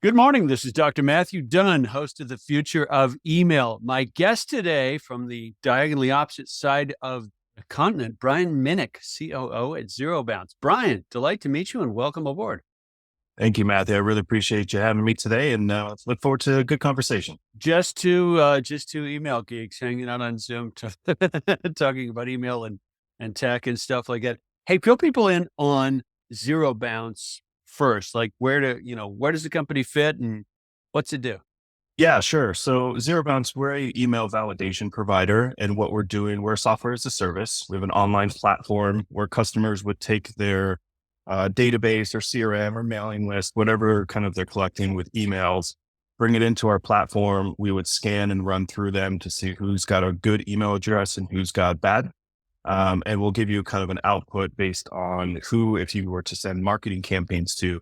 Good morning. This is Dr. Matthew Dunn, host of The Future of Email. My guest today from the diagonally opposite side of the continent, Brian Minick, COO at ZeroBounce. Brian, delight to meet you and welcome aboard. Thank you, Matthew. I really appreciate you having me today, and look forward to a good conversation. Just two email geeks hanging out on Zoom, talking about email and tech and stuff like that. Hey, fill people in on ZeroBounce first. Like where does the company fit and what's it do? Yeah, sure. So ZeroBounce, we're a email validation provider, and what we're doing, we're software as a service. We have an online platform where customers would take their database or CRM or mailing list, whatever kind of they're collecting with emails, bring it into our platform. We would scan and run through them to see who's got a good email address and who's got bad. And we'll give you kind of an output based on who, if you were to send marketing campaigns to,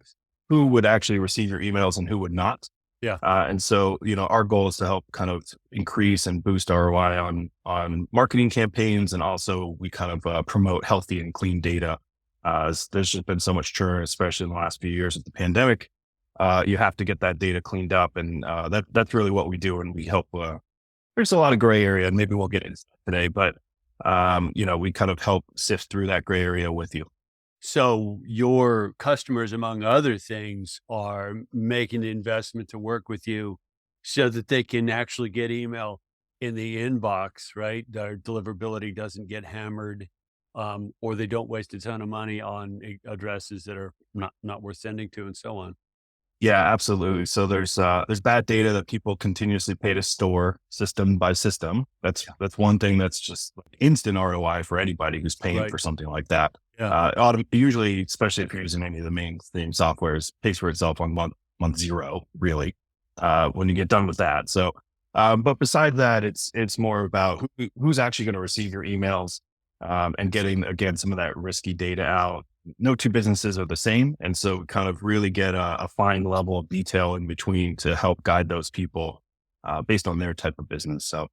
who would actually receive your emails and who would not. Yeah. And so, our goal is to help kind of increase and boost ROI on marketing campaigns. And also we kind of promote healthy and clean data. There's just been so much churn, especially in the last few years of the pandemic. You have to get that data cleaned up. And that's really what we do. And we help, there's a lot of gray area, and maybe we'll get into that today, but we kind of help sift through that gray area with you. So your customers, among other things, are making the investment to work with you so that they can actually get email in the inbox, right? Their deliverability doesn't get hammered, or they don't waste a ton of money on addresses that are not worth sending to, and so on. Yeah, absolutely. So there's bad data that people continuously pay to store system by system. That's one thing that's just instant ROI for anybody who's paying Right. for something like that. Yeah. Usually, especially if you're using any of the mainstream softwares, pays for itself on month zero, really, when you get done with that. So, but besides that, it's more about who's actually going to receive your emails, and getting, again, some of that risky data out. No two businesses are the same. And so we kind of really get a fine level of detail in between to help guide those people based on their type of business. So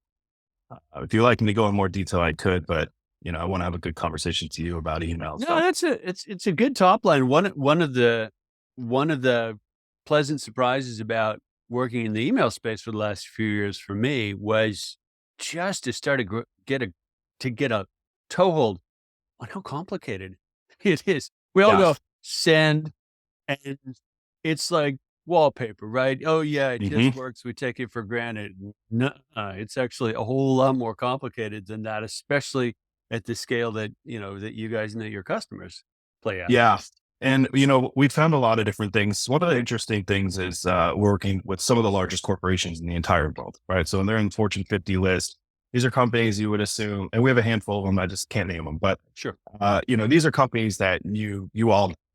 if you'd like me to go in more detail, I could, but I want to have a good conversation to you about emails. No, it's a good top line. One of the pleasant surprises about working in the email space for the last few years for me was just to start to get a toehold on how complicated it is. We all Yeah. go send, and it's like wallpaper, right? Oh yeah, it just works. We take it for granted. No, it's actually a whole lot more complicated than that, especially at the scale that you guys and that your customers play at. Yeah. And, we found a lot of different things. One of the interesting things is working with some of the largest corporations in the entire world, right? So when they're in the Fortune 50 list, these are companies you would assume, and we have a handful of them, I just can't name them, but Sure. these are companies that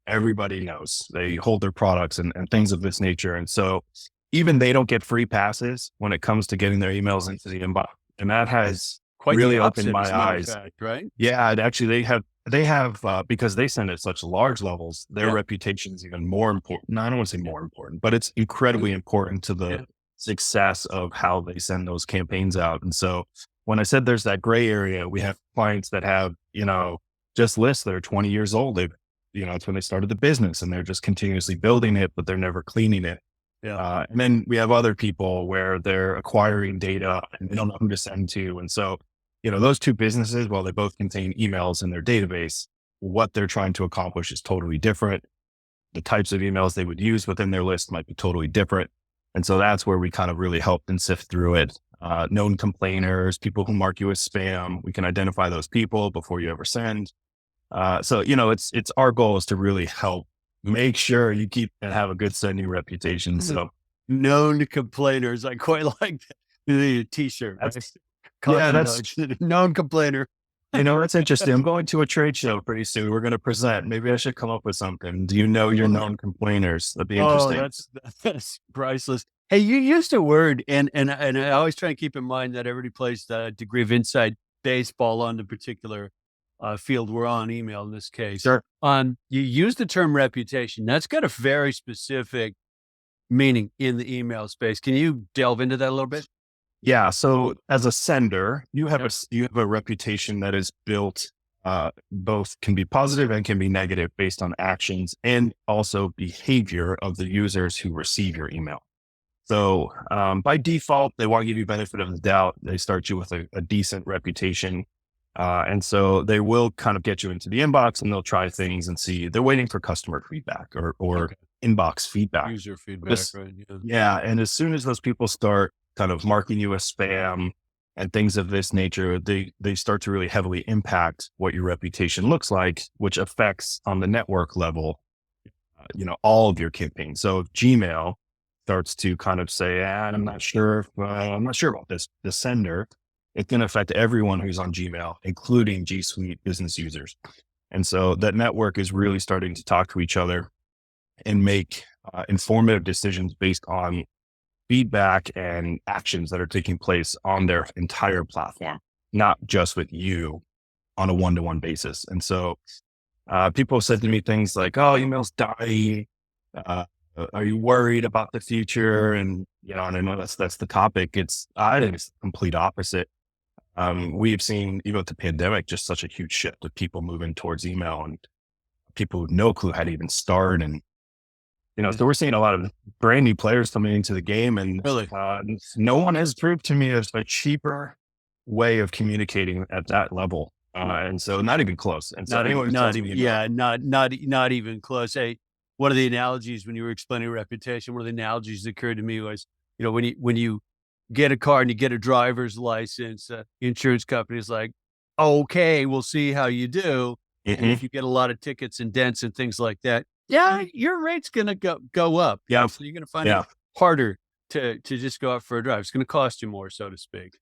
everybody knows. They hold their products and things of this nature. And so even they don't get free passes when it comes to getting their emails into the inbox. And that has Quite really the opened opposite, my as a matter of eyes. fact, right? Yeah, and actually they have because they send at such large levels, their Yeah. reputation is even more important. No, I don't want to say more important, but it's incredibly important to the Yeah. success of how they send those campaigns out. And so when I said there's that gray area, we have clients that have, just lists that are 20 years old. It's when they started the business and they're just continuously building it, but they're never cleaning it. Yeah. And then we have other people where they're acquiring data and they don't know who to send to. And so, those two businesses, while they both contain emails in their database, what they're trying to accomplish is totally different. The types of emails they would use within their list might be totally different. And so that's where we kind of really helped and sift through it. Known complainers, people who mark you as spam, we can identify those people before you ever send. So, it's our goal is to really help make sure you keep and have a good sending reputation. So Known complainers. I quite like that. The t-shirt. Right? yeah, that's, Known complainer. that's interesting. I'm going to a trade show pretty soon. We're going to present. Maybe I should come up with something. Do you know your known complainers? That'd be interesting. That's priceless. Hey, you used a word, and I always try and keep in mind that everybody plays the degree of inside baseball on the particular field we're on, email in this case. Sure. You use the term reputation. That's got a very specific meaning in the email space. Can you delve into that a little bit? Yeah. So as a sender, you have a reputation that is built both can be positive and can be negative based on actions and also behavior of the users who receive your email. So by default, they want to give you benefit of the doubt. They start you with a decent reputation. And so they will kind of get you into the inbox and they'll try things and see. They're waiting for customer feedback or Okay. inbox feedback. User feedback, This- right? Yeah. yeah. And as soon as those people start kind of marking you as spam and things of this nature, they start to really heavily impact what your reputation looks like, which affects on the network level, all of your campaigns. So if Gmail starts to kind of say, I'm not sure, I'm not sure about the sender, it's going to affect everyone who's on Gmail, including G Suite business users. And so that network is really starting to talk to each other and make informative decisions based on feedback and actions that are taking place on their entire platform, not just with you on a one-to-one basis. And so people have said to me things like, oh, email's dying. Are you worried about the future? And, and I know that's the topic. I think it's the complete opposite. We've seen, even with the pandemic, just such a huge shift of people moving towards email and people with no clue how to even start. And, so we're seeing a lot of brand new players coming into the game, and Really? no one has proved to me a cheaper way of communicating at that level. And so not even close. And so Not anyone even, who not tells even, me yeah, not even close. Hey, one of the analogies when you were explaining reputation, one of the analogies that occurred to me was, when you get a car and you get a driver's license, insurance company's like, okay, we'll see how you do. And if you get a lot of tickets and dents and things like that, yeah, your rate's gonna go up. Yeah. So you're gonna find it harder to just go out for a drive. It's gonna cost you more, so to speak.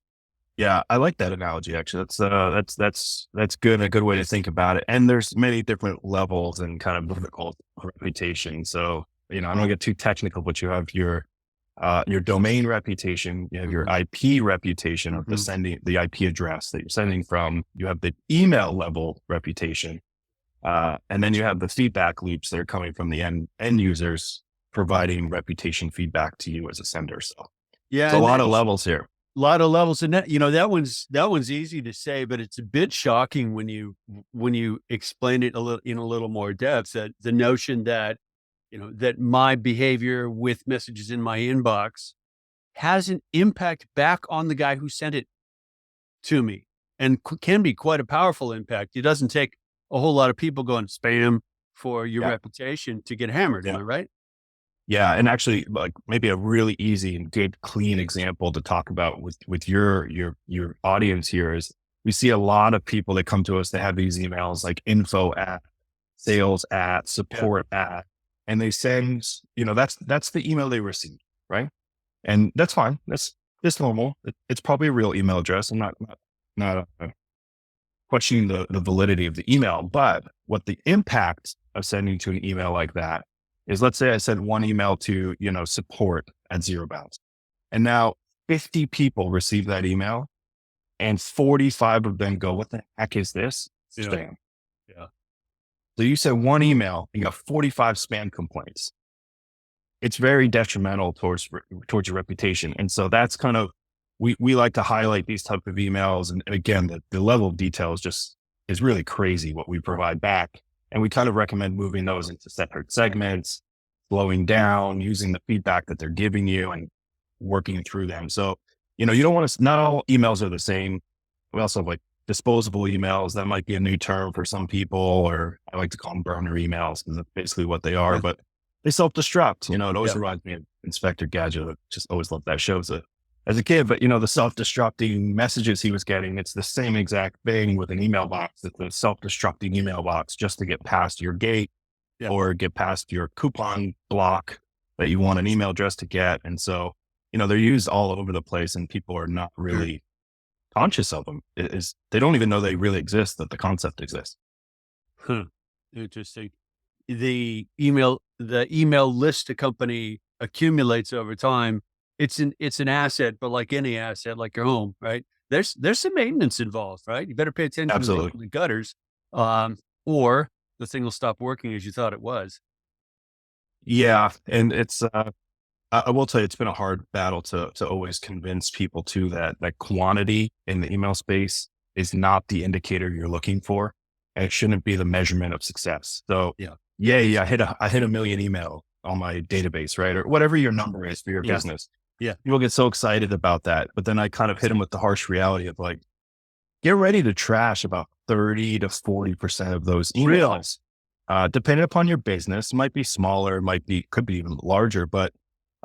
Yeah, I like that analogy. Actually, that's good. A good way to think about it. And there's many different levels and kind of vertical reputation. So I don't want to get too technical, but you have your domain reputation, you have your IP reputation of the IP address that you're sending from. You have the email level reputation, and then you have the feedback loops that are coming from the end users providing reputation feedback to you as a sender. So Yeah, there's a lot of levels here. A lot of levels, and that one's easy to say, but it's a bit shocking when you explain it in a little more depth. That the notion that that my behavior with messages in my inbox has an impact back on the guy who sent it to me, and can be quite a powerful impact. It doesn't take a whole lot of people going spam for your reputation to get hammered. Am I right? Yeah. And actually, like, maybe a really easy and good, clean example to talk about with your audience here is we see a lot of people that come to us that have these emails like info at, sales at, support at, and they send, that's the email they receive. Right. And that's fine. That's normal. It's probably a real email address. I'm not questioning the validity of the email, but what the impact of sending to an email like that is, let's say I sent one email to, support at ZeroBounce, and now 50 people receive that email and 45 of them go, what the heck is this? Spam. Yeah. So you sent one email, you got 45 spam complaints. It's very detrimental towards your reputation. And so that's kind of, we like to highlight these type of emails. And again, the level of detail is really crazy what we provide back. And we kind of recommend moving those into separate segments, slowing down, using the feedback that they're giving you and working through them. So, you don't want to, not all emails are the same. We also have like disposable emails. That might be a new term for some people, or I like to call them burner emails because that's basically what they are, but they self-destruct. It always reminds me of Inspector Gadget. I just always loved that show as a kid, but the self-destructing messages he was getting, it's the same exact thing with an email box. It's a self-destructing email box just to get past your gate or get past your coupon block that you want an email address to get. And so, they're used all over the place and people are not really conscious of them. They don't even know they really exist, that the concept exists. Interesting. The email list a company accumulates over time. It's an asset, but like any asset, like your home, right? There's some maintenance involved, right? You better pay attention to the gutters, or the thing will stop working as you thought it was. Yeah. And it's, I will tell you, it's been a hard battle to always convince people that quantity in the email space is not the indicator you're looking for. and it shouldn't be the measurement of success. So Yeah. yeah, I hit a million email on my database, right? Or whatever your number is for your Yeah. business. Yeah. People get so excited about that. But then I kind of hit them with the harsh reality of like, get ready to trash about 30 to 40% of those emails. Depending upon your business, might be smaller, could be even larger, but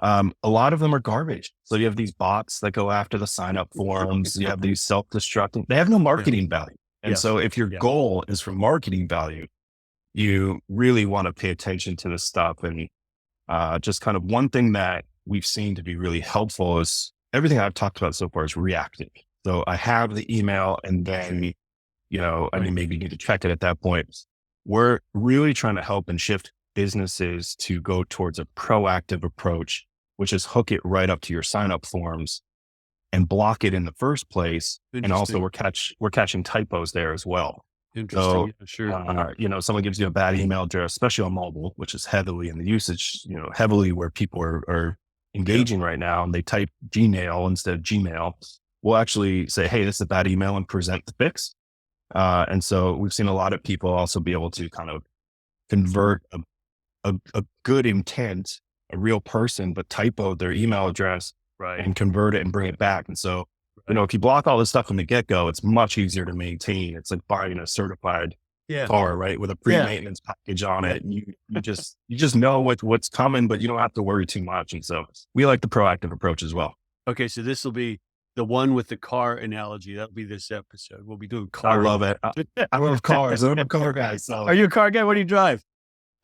a lot of them are garbage. So you have these bots that go after the sign up forms. You have these self-destructing, they have no marketing value. And Yes. so if your goal is for marketing value, you really want to pay attention to this stuff. And just kind of one thing that we've seen to be really helpful is everything I've talked about so far is reactive. So I have the email and then, I mean, maybe you need to check it at that point. We're really trying to help and shift businesses to go towards a proactive approach, which is hook it right up to your sign up forms and block it in the first place. And also we're catching typos there as well. Interesting. So, Sure. Someone gives you a bad email address, especially on mobile, which is heavily in the usage, heavily where people are engaging right now, and they type Gmail instead of Gmail. We'll actually say, hey, this is a bad email, and present the fix. And so we've seen a lot of people also be able to kind of convert a good intent, a real person, but typo their email address and convert it and bring it back. And so, if you block all this stuff from the get-go, it's much easier to maintain. It's like buying a certified car, right? With a pre-maintenance package on it. And you just know what's coming, but you don't have to worry too much. And so we like the proactive approach as well. Okay. So this will be the one with the car analogy. That'll be this episode. We'll be doing car. I love it. I love cars. I'm a car guy. So. Are you a car guy? What do you drive?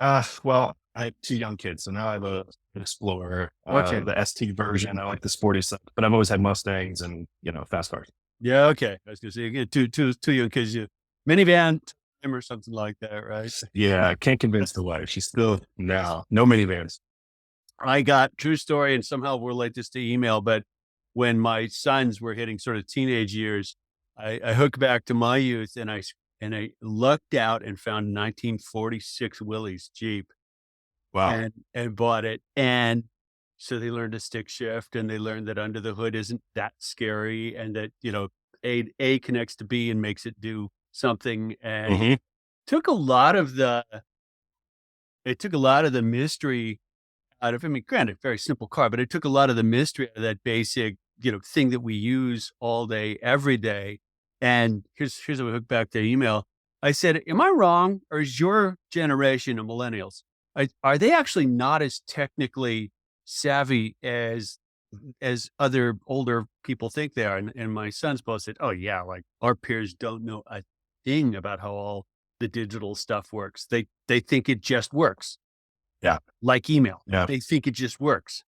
Well, I have 2 young kids, so now I have an Explorer, the ST version. I like the sporty stuff, but I've always had Mustangs and, fast cars. Yeah. Okay. I was going to say, again, two young kids, minivan or something like that, right? Yeah. I can't convince the wife. She's still, no minivans. I got, true story, and somehow we'll relate this to email, but when my sons were hitting sort of teenage years, I hooked back to my youth and I lucked out and found 1946 Willys Jeep. Wow. And bought it. And so they learned to stick shift, and they learned that under the hood isn't that scary, and that, A connects to B and makes it do something. And took a lot of the mystery out of, I mean, granted, very simple car, but it took a lot of the mystery out of that basic, thing that we use all day, every day. And here's how we hook back to email. I said, am I wrong? Or is your generation of millennials, are they actually not as technically savvy as other older people think they are? And my sons both said, oh yeah, like our peers don't know a thing about how all the digital stuff works. They think it just works. Yeah. Like email. Yeah. They think it just works.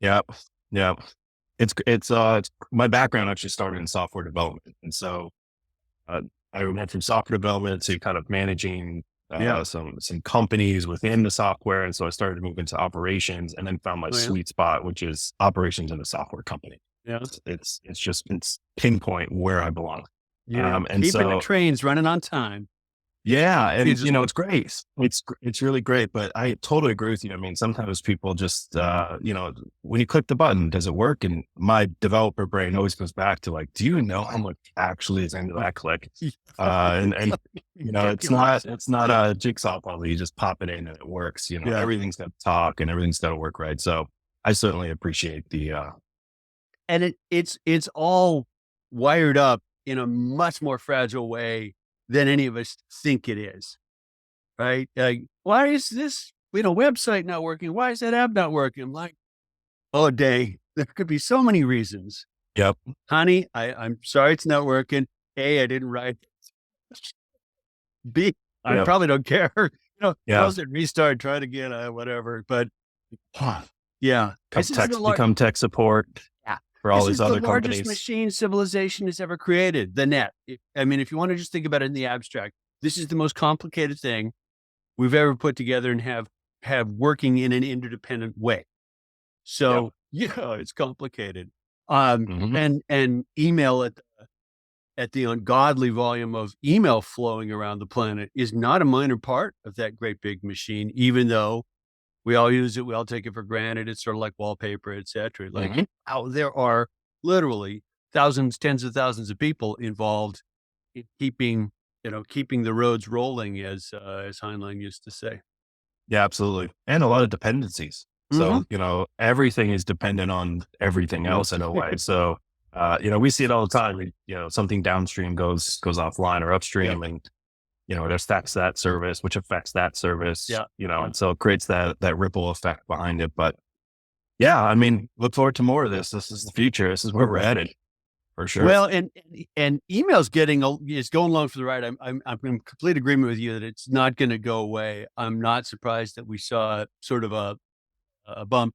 Yeah. Yeah. It's my background actually started in software development. And so, I went from software development to kind of managing some companies within the software. And so I started to move into operations, and then found my sweet spot, which is operations in a software company. Yeah. It's pinpoint where I belong. Yeah. And keeping so the trains running on time. Yeah. And it's great. It's really great, but I totally agree with you. I mean, sometimes people just, when you click the button, does it work? And my developer brain always goes back to like, do you know how much actually is into that click? And it's not a jigsaw puzzle. You just pop it in and it works. Everything's got to talk and everything's got to work right. So I certainly appreciate the, and it's all wired up in a much more fragile way than any of us think it is, right? Like, why is this, website not working? Why is that app not working? I'm like, oh, day. There could be so many reasons. Yep. Honey, I'm sorry it's not working. A, I didn't write. B, I probably don't care. Close it, restart, try it again, whatever. But yeah. Become tech support. For all these other companies. This is the largest machine civilization has ever created, the net. If you want to just think about it in the abstract, this is the most complicated thing we've ever put together and have working in an interdependent way. So it's complicated. And email at the ungodly volume of email flowing around the planet is not a minor part of that great big machine, even though we all use it. We all take it for granted. It's sort of like wallpaper, et cetera. Like there are literally thousands, tens of thousands of people involved in keeping keeping the roads rolling, as Heinlein used to say. Yeah, absolutely. And a lot of dependencies. Mhm. So, everything is dependent on everything else in a way. So, we see it all the time. Something downstream goes offline or Yeah, upstream, and it affects that service, which affects that service, yeah. and so it creates that ripple effect behind it. But yeah, I mean, look forward to more of this. This is the future. This is where we're headed for sure. Well, and email's is going along for the ride. I'm in complete agreement with you that it's not gonna go away. I'm not surprised that we saw sort of a bump,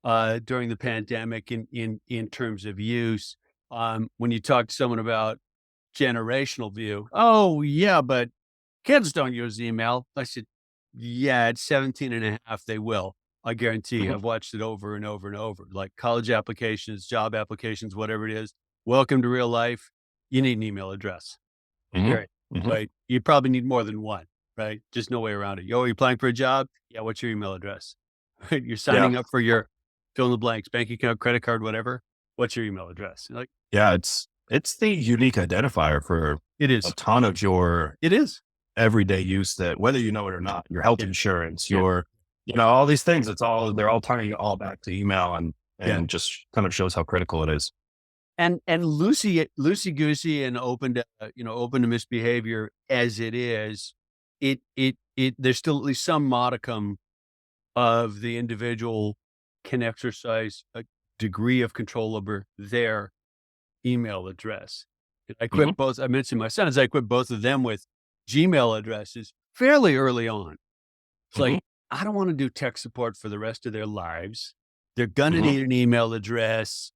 during the pandemic in terms of use. When you talk to someone about generational view, "Oh, yeah, but kids don't use email." I said, "Yeah, at 17 and a half, they will. I guarantee you. Mhm, I've watched it over and over and over, like college applications, job applications, whatever it is. Welcome to real life. You need an email address, mhm, period, mhm. right? You probably need more than one, right? Just no way around it. Yo, you're applying for a job? Yeah, what's your email address? Right? You're Yeah, signing up for your fill in the blanks, bank account, credit card, whatever. What's your email address? You're like, yeah. It's the unique identifier for it a is. ton of your It is. everyday use, that whether you know it or not, your health Yeah. insurance, Yeah. all these things, they're all tying it all back to email, and Yeah. just kind of shows how critical it is. And loosey goosey and open to misbehavior as it is, there's still at least some modicum of the individual can exercise a degree of control over their email address. Mhm, I mentioned my sons, I equipped both of them with Gmail addresses fairly early on. It's like, mhm, I don't wanna do tech support for the rest of their lives. They're gonna mhm. need an email address.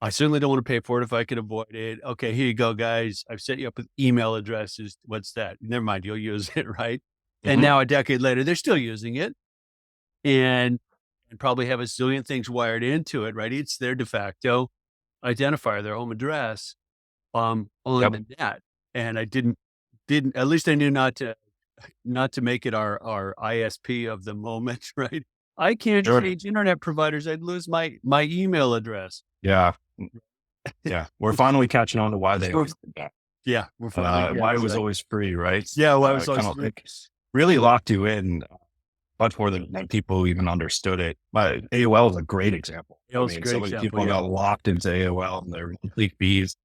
I certainly don't wanna pay for it if I can avoid it. Okay, here you go, guys. I've set you up with email addresses. What's that? Never mind, you'll use it, right? And Mhm. now a decade later, they're still using it and probably have a zillion things wired into it, right? It's their de facto identifier, their home address, other Yep. than that. And I didn't at least I knew not to make it our ISP of the moment, right? I can't Sure. change internet providers. I'd lose my email address. Yeah. Yeah. We're finally catching on to why they always did that. Yeah, we're finally yeah, Why it was exactly. always free, right? Yeah, well, I was Kind always of like really locked you in much more than people even understood it. But AOL is a great example. it I was a mean, great so many example, people yeah. got locked into AOL and their monthly fees.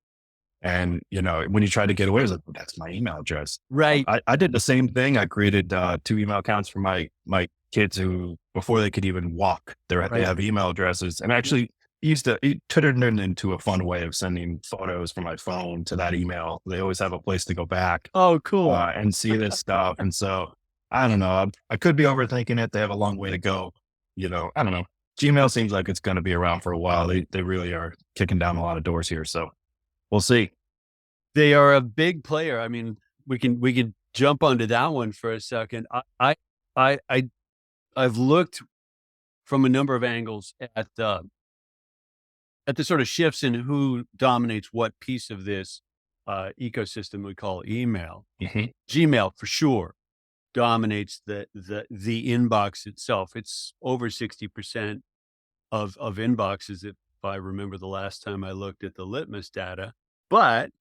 And, when you try to get away, it was like, that's my email address. Right. I did the same thing. I created two email accounts for my kids who, before they could even walk, they Right. have email addresses, and actually it turned it into a fun way of sending photos from my phone to that email. They always have a place to go back Oh, cool. and see this stuff. And so I don't know. I could be overthinking it. They have a long way to go. I don't know. Gmail seems like it's going to be around for a while. They really are kicking down a lot of doors here. So we'll see. They are a big player. I mean, we can jump onto that one for a second. I I I've looked from a number of angles at the sort of shifts in who dominates what piece of this ecosystem we call email. Mhm. Gmail for sure dominates the inbox itself. It's over 60% of inboxes, if I remember the last time I looked at the litmus data. But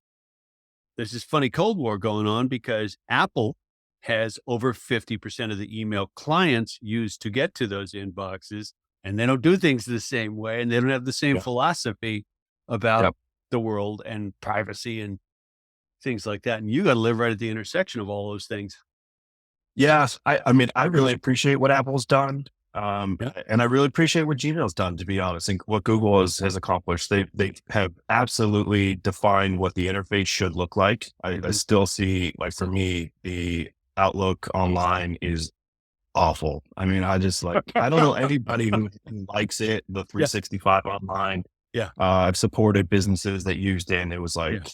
there's this funny Cold War going on because Apple has over 50% of the email clients used to get to those inboxes, and they don't do things the same way, and they don't have the same Yeah. philosophy about Yep. the world and privacy and things like that. And you got to live right at the intersection of all those things. Yes. I mean, I really appreciate what Apple's done. Yeah. And I really appreciate what Gmail's done, to be honest, and what Google has accomplished. They have absolutely defined what the interface should look like. I Mhm. still see, like, for me, the Outlook online is awful. I mean, I don't know anybody who likes it, the Yeah. 365 online. Yeah. I've supported businesses that used it, and it was Yeah. like,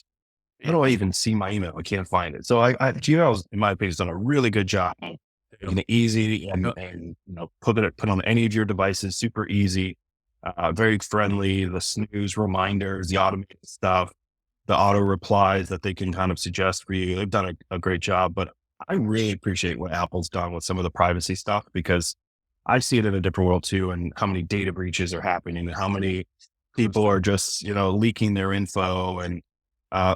how do I even see my email? I can't find it. So Gmail's, in my opinion, has done a really good job making it easy and, Yeah. put on any of your devices, super easy, very friendly. The snooze reminders, the automated stuff, the auto replies that they can kind of suggest for you. They've done a great job, but I really appreciate what Apple's done with some of the privacy stuff, because I see it in a different world too, and how many data breaches are happening and how many people are just, leaking their info. And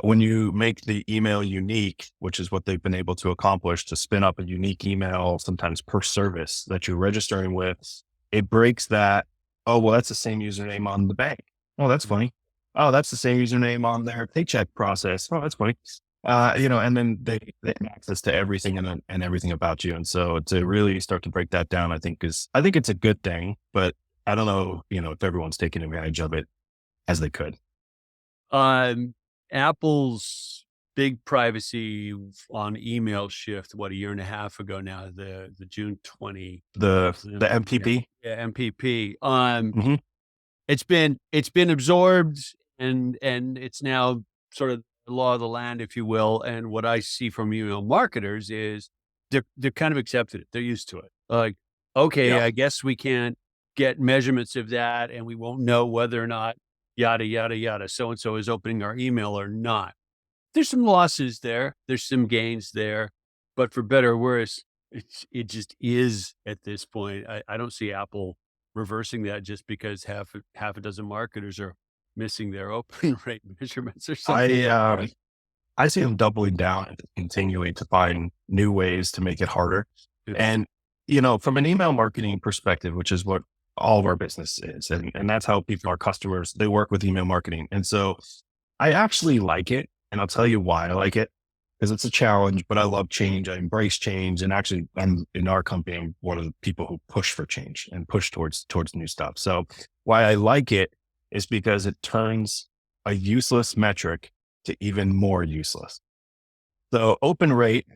When you make the email unique, which is what they've been able to accomplish to spin up a unique email, sometimes per service that you're registering with, it breaks that. Oh, well, that's the same username on the bank. Oh, that's funny. Oh, that's the same username on their paycheck process. Oh, that's funny. And then they have access to everything and everything about you. And so to really start to break that down, I think it's a good thing, but I don't know, if everyone's taking advantage of it as they could. Um, Apple's big privacy on email shift, what, a year and a half ago now, the June 20, The yeah, MPP. yeah, MPP. Hmm. It's been absorbed and it's now sort of the law of the land, if you will. And what I see from email marketers is they're kind of accepted it. They're used to it. Like, okay, Yeah. I guess we can't get measurements of that, and we won't know whether or not yada yada yada so and so is opening our email or not. There's some losses there. There's some gains there, but for better or worse, it just is at this point. I don't see Apple reversing that just because half a dozen marketers are missing their open rate measurements or something I, like uh, that. I see them doubling down and continuing to find new ways to make it harder. Yeah. And, from an email marketing perspective, which is what all of our business is, and that's how people, our customers, they work with email marketing. And so I actually like it. And I'll tell you why I like it, because it's a challenge, but I love change. I embrace change. And actually, I'm in our company, I'm one of the people who push for change and push towards new stuff. So why I like it is because it turns a useless metric to even more useless. So open rate,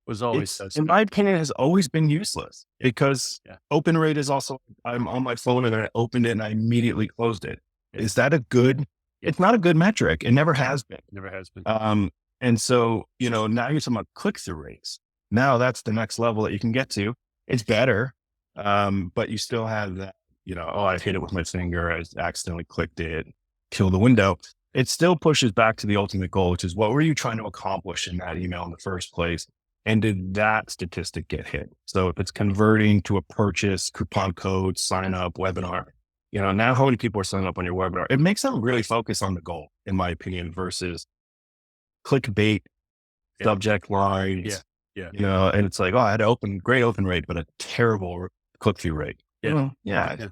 Was always it's, in my opinion, has always been useless because yeah, open rate is also, I'm on my phone and I opened it and I immediately closed it. yeah, Is that a good, it's not a good metric. It never has been. never has been. And so, now you're talking about click-through rates. Now that's the next level that you can get to. It's better. But you still have that, oh, I hit it with my finger. I accidentally clicked it, kill the window. It still pushes back to the ultimate goal, which is what were you trying to accomplish in that email in the first place? And did that statistic get hit? So if it's converting to a purchase, coupon code, sign up, webinar, now how many people are signing up on your webinar? It makes them really focus on the goal, in my opinion, versus clickbait, Yeah, subject yeah, lines, yeah, and it's like, oh, I had great open rate, but a terrible click-through rate. yeah, Well, yeah,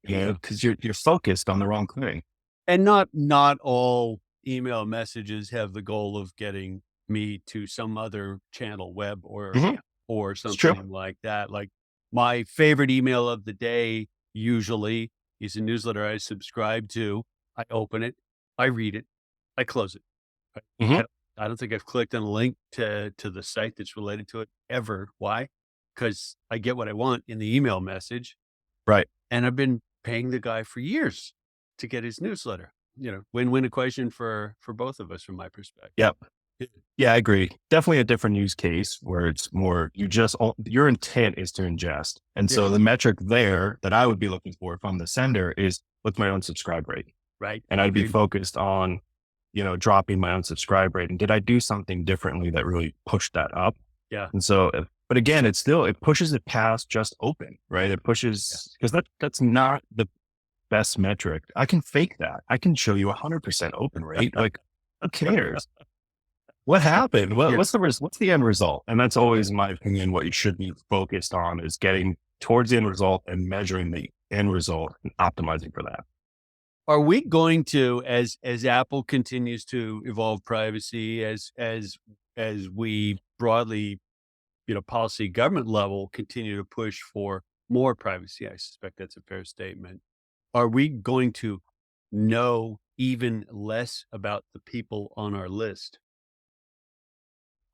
yeah. because you're focused on the wrong thing. And not all email messages have the goal of getting me to some other channel, web Mhm. or It's true. something like that. Like, my favorite email of the day usually is a newsletter I subscribe to. I open it, I read it, I close it. I I Mhm. don't I don't think I've clicked on a link to the site that's related to it ever. Why? Because I get what I want in the email message, Right. and I've been paying the guy for years to get his newsletter. Win-win equation for both of us from my perspective. Yep. Yeah, I agree. Definitely a different use case where it's more, your intent is to ingest. And Yeah, so the metric there that I would be looking for if I'm the sender is what's my unsubscribe rate? right. And I'd be Agreed. focused on, dropping my unsubscribe rate. And did I do something differently that really pushed that up? Yeah, And so, but again, it pushes it past just open, right? It yeah. pushes, because that's not the best metric. I can fake that. I can show you 100% open rate. Like, who cares? What happened? Yeah. What's the end result? And that's always, in my opinion, what you should be focused on is getting towards the end result and measuring the end result and optimizing for that. Are we going to, as Apple continues to evolve privacy, as we broadly, policy government level continue to push for more privacy? I suspect that's a fair statement. Are we going to know even less about the people on our list?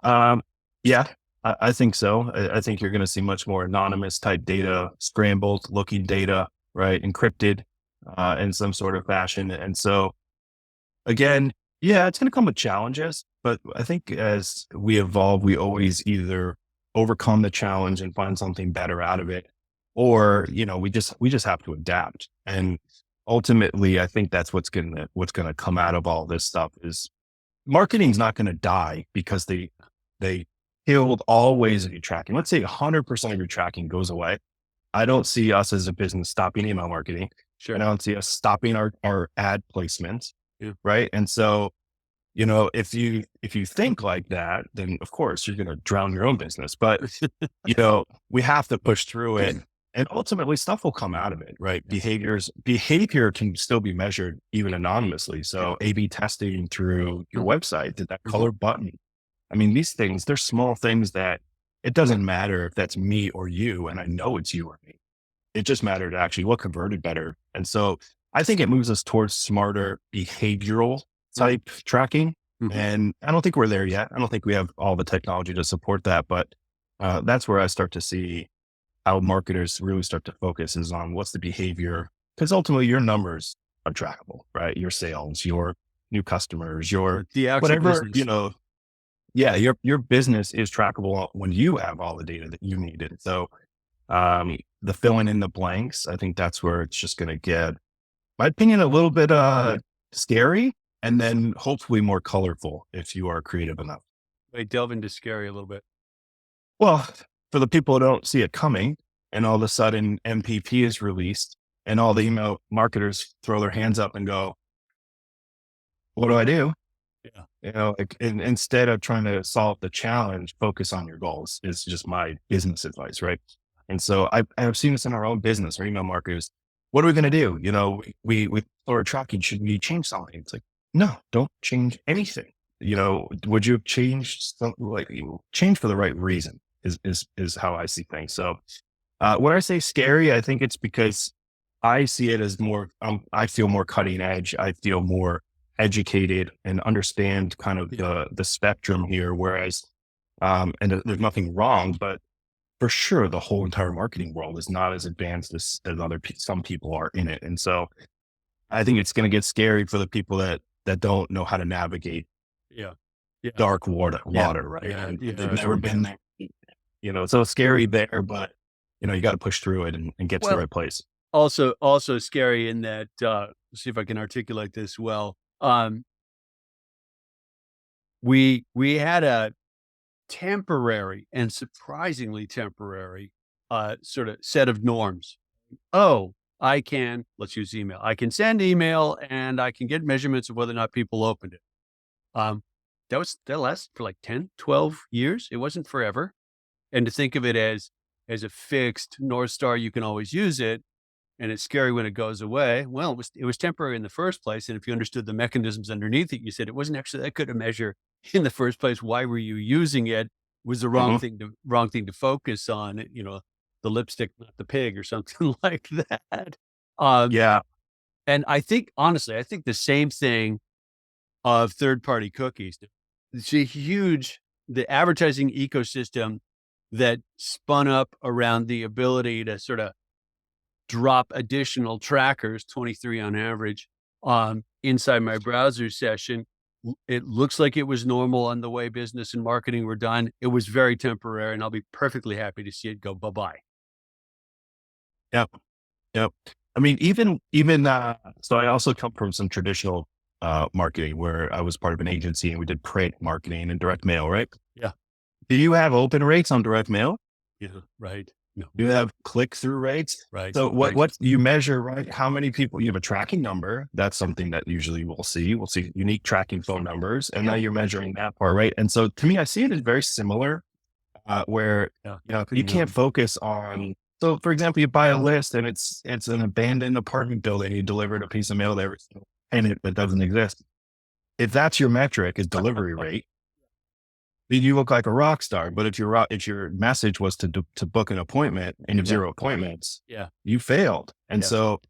Um, yeah, I think so. I think you're going to see much more anonymous type data, scrambled looking data, right? Encrypted, in some sort of fashion. And so again, yeah, it's going to come with challenges, but I think as we evolve, we always either overcome the challenge and find something better out of it, or, we just have to adapt. And ultimately, I think that's what's going to come out of all this stuff is marketing's not going to die because they killed all ways of your tracking. Let's say 100% of your tracking goes away. I don't see us as a business stopping email marketing. Sure. And I don't see us stopping our ad placements. Yeah. Right. And so if you think like that, then of course you're going to drown your own business. But we have to push through it, and ultimately stuff will come out of it, right? Behavior can still be measured even anonymously. So A/B testing through your website, did that color button? I mean, these things, they're small things that it doesn't matter if that's me or you, and I know it's you or me. It just mattered actually what converted better. And so I think it moves us towards smarter behavioral type tracking. Mhm. And I don't think we're there yet. I don't think we have all the technology to support that, but that's where I start to see how marketers really start to focus is on what's the behavior, because ultimately your numbers are trackable, right? Your sales, your new customers, your The actual whatever, business. yeah, your business is trackable when you have all the data that you needed. So the filling in the blanks, I think that's where it's just going to get, my opinion, a little bit scary, and then hopefully more colorful if you are creative enough. Wait, delve into scary a little bit. Well, for the people who don't see it coming, and all of a sudden MPP is released, and all the email marketers throw their hands up and go, "What do I do?" Yeah. Instead of trying to solve the challenge, focus on your goals is just my business advice, right? And so I've seen this in our own business, our email marketers. What are we going to do? We are tracking. Should we change something? It's like, no, don't change anything. Would you have changed change for the right reason is how I see things. So when I say scary, I think it's because I see it as more, I feel more cutting edge. I feel more educated and understand kind of the spectrum here. Whereas, there's nothing wrong, but for sure, the whole entire marketing world is not as advanced as some people are in it. And so I think it's going to get scary for the people that don't know how to navigate Yeah. Yeah. dark water, right? Yeah. And Yeah. they've never been there, so it's scary there, but you got to push through it and get to the Well, right place. also scary in that, see if I can articulate this well. We had a temporary and surprisingly temporary, sort of set of norms. Oh, let's use email. I can send email and I can get measurements of whether or not people opened it. Um, that lasted for like 10, 12 years. It wasn't forever. And to think of it as a fixed North Star, you can always use it. And it's scary when it goes away. Well, it was temporary in the first place. And if you understood the mechanisms underneath it, you said it wasn't actually that good a measure in the first place. Why were you using it? Was the Mhm. wrong thing to focus on, the lipstick, not the pig or something like that. Um, Yeah. and I think, honestly, I think the same thing of third-party cookies. It's a the advertising ecosystem that spun up around the ability to sort of drop additional trackers, 23 on average, inside my browser session. It looks like it was normal on the way business and marketing were done. It was very temporary, and I'll be perfectly happy to see it go bye-bye. Yep. Yep. I mean, so I also come from some traditional marketing where I was part of an agency and we did print marketing and direct mail, right? Yeah. Do you have open rates on direct mail? Yeah. Right. No. Do you have click through rates? Right. So Right. what you measure, right? How many people, you have a tracking number. That's something that usually we'll see. We'll see unique tracking phone numbers, and now you're measuring that part, right? And so to me, I see it as very similar, where Yeah. you can't focus on. So, for example, you buy a list and it's an abandoned apartment building. You delivered a piece of mail to every single tenant that doesn't exist. If that's your metric is delivery rate, then you look like a rock star. But if your message was to book an appointment and you have Yeah. zero appointments, Yeah. you failed. And Yeah. so,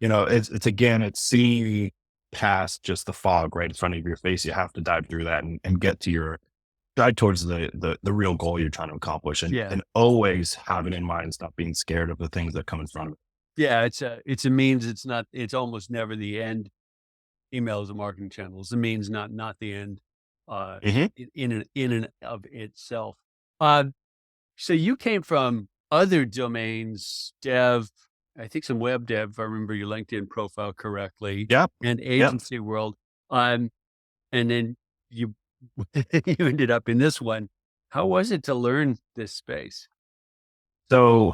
it's again, it's seeing past just the fog right in front of your face. You have to dive through that and get to your guide towards the real goal you're trying to accomplish, Yeah. and always have it in mind. Stop being scared of the things that come in front of it. Yeah. It's a means. It's almost never the end. Email is a marketing channel. It's a means, not the end, Mhm. in and of itself. Uh, So you came from other domains, dev, I think some web dev, if I remember your LinkedIn profile correctly, Yep. and Yep. agency world. Um, and then you you ended up in this one. How was it to learn this space? So,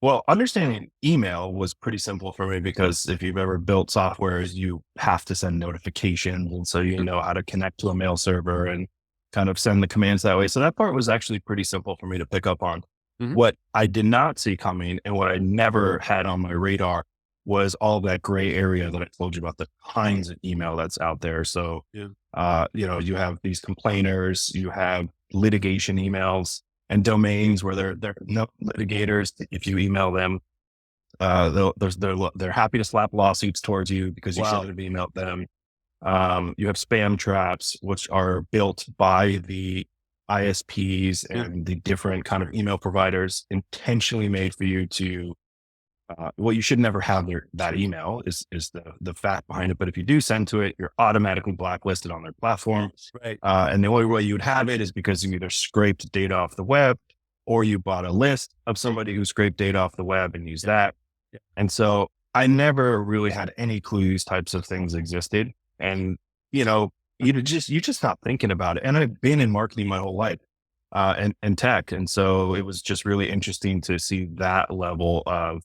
Well, understanding email was pretty simple for me because if you've ever built softwares, you have to send notifications. And so you know how to connect to a mail server and kind of send the commands that way. So that part was actually pretty simple for me to pick up on. Mhm. What I did not see coming and what I never had on my radar was all that gray area that I told you about, the kinds of email that's out there. So, Yeah. you have these complainers, you have litigation emails and domains where they're no litigators. If you email them, they're happy to slap lawsuits towards you because you Wow. should have emailed them. You have spam traps, which are built by the ISPs Yeah. and the different kind of email providers, intentionally made for you to, well, you should never have that email is the fact behind it. But if you do send to it, you're automatically blacklisted on their platform. Right. And the only way you would have it is because you either scraped data off the web or you bought a list of somebody who scraped data off the web and used that. Yeah. And so I never really had any clue these types of things existed. And, you're just not thinking about it. And I've been in marketing my whole life, and tech. And so it was just really interesting to see that level of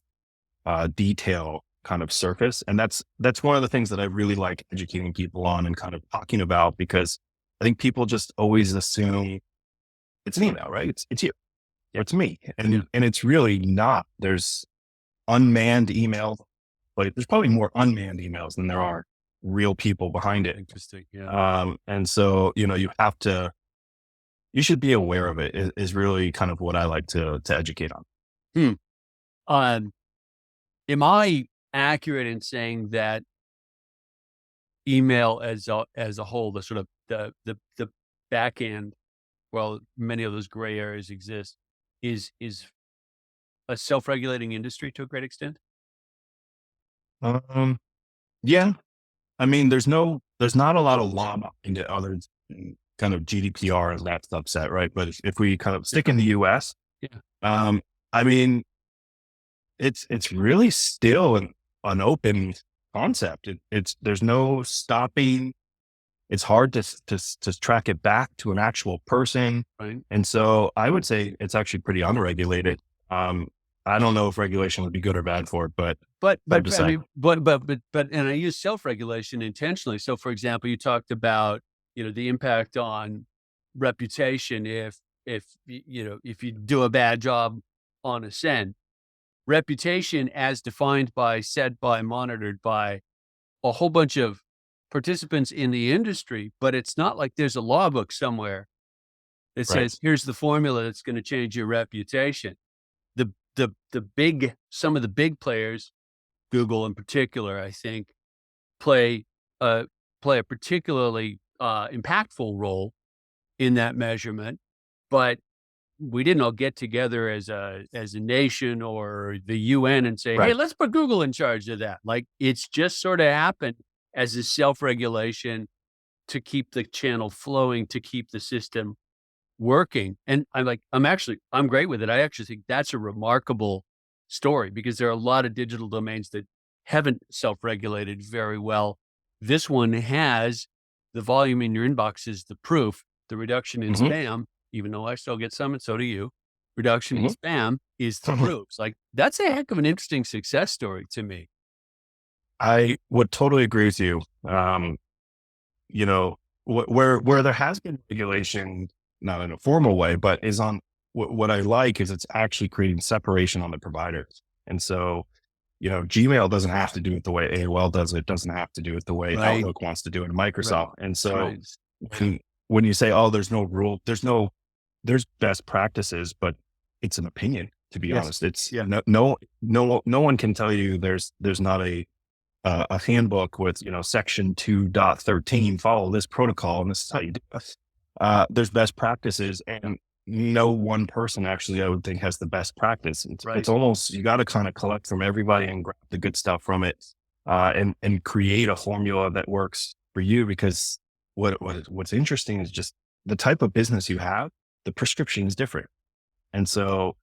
detail kind of surface. And that's one of the things that I really like educating people on and kind of talking about, because I think people just always assume it's an email, right? It's you, or it's me. And it's really not. There's unmanned email, but there's probably more unmanned emails than there are real people behind it. Interesting. Yeah. And so, you should be aware of it is really kind of what I like to educate on. Hmm. Um, am I accurate in saying that email as a whole, the sort of the back end, well, many of those gray areas exist, is a self-regulating industry to a great extent? Um, yeah, I mean, there's not a lot of law behind it other than kind of GDPR and that stuff set, right? But if we kind of stick in the US, Yeah. I mean, it's really still an open concept. There's no stopping. It's hard to track it back to an actual person. Right. And so I would say it's actually pretty unregulated. I don't know if regulation would be good or bad for it, but hard to I say. mean, and I use self-regulation intentionally. So, for example, you talked about, the impact on reputation if you do a bad job on a send. Reputation as defined by, set by, monitored by a whole bunch of participants in the industry, but it's not like there's a law book somewhere that Right. says, here's the formula that's going to change your reputation. Some of the big players, Google in particular, I think, play a particularly impactful role in that measurement. But we didn't all get together as a nation or the UN and say, hey, Right. let's put Google in charge of that. Like, it's just sort of happened as a self-regulation to keep the channel flowing, to keep the system working. And I'm great with it. I actually think that's a remarkable story because there are a lot of digital domains that haven't self-regulated very well. This one has. The volume in your inbox is the proof. The reduction in Hmm. spam, even though I still get some and so do you, reduction in Hmm. spam is the proofs. Like, that's a heck of an interesting success story to me. I would totally agree with you. Where there has been regulation, not in a formal way, but is on what I like is it's actually creating separation on the providers. And so, Gmail doesn't have to do it the way AOL does it, doesn't have to do it the way Right. Outlook wants to do it in Microsoft. And so Right. when you say, oh, there's no rule, there's best practices, but it's an opinion, to be Yes. honest. It's Yeah. no one can tell you there's not a handbook with, section 2.13, follow this protocol. And this is how you do it. There's best practices and no one person actually, I would think, has the best practice. Right. It's almost, you got to kind of collect from everybody and grab the good stuff from it, and create a formula that works for you. Because what's interesting is just the type of business you have, the prescription is different. And so,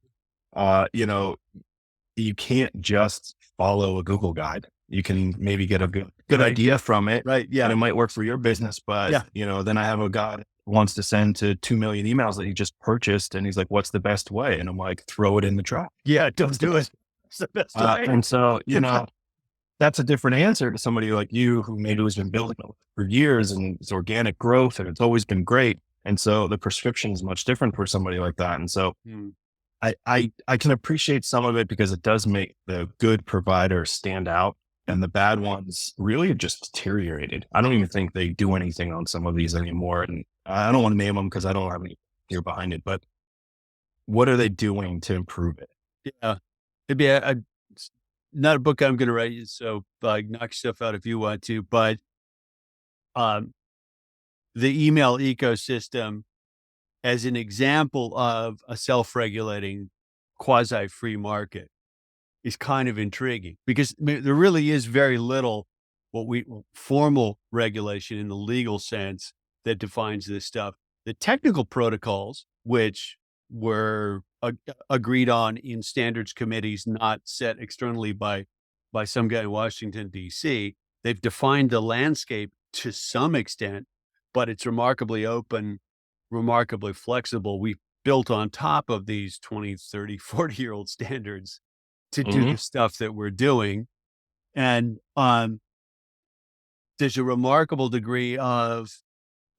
you can't just follow a Google guide. You can maybe get a good Right. idea from it. Right. And Yeah. it might work for your business, but Yeah. then I have a guy who wants to send to 2 million emails that he just purchased. And he's like, what's the best way? And I'm like, throw it in the trash. Yeah. Don't do it. It's the best way. And so, that's a different answer to somebody like you who maybe has been building it for years and it's organic growth and it's always been great. And so the prescription is much different for somebody like that. And so Mm. I can appreciate some of it because it does make the good providers stand out and the bad ones really have just deteriorated. I don't even think they do anything on some of these anymore. And I don't want to name them because I don't have any here behind it, but what are they doing to improve it? Yeah. Maybe it's not a book I'm going to write. So knock stuff out if you want to, but, um, the email ecosystem as an example of a self-regulating quasi free market is kind of intriguing because there really is very little formal regulation in the legal sense that defines this stuff. The technical protocols, which were agreed on in standards committees, not set externally by some guy in Washington D.C., they've defined the landscape to some extent, but it's remarkably open, remarkably flexible. We built on top of these 20, 30, 40-year-old standards to do Hmm. the stuff that we're doing. And there's a remarkable degree of,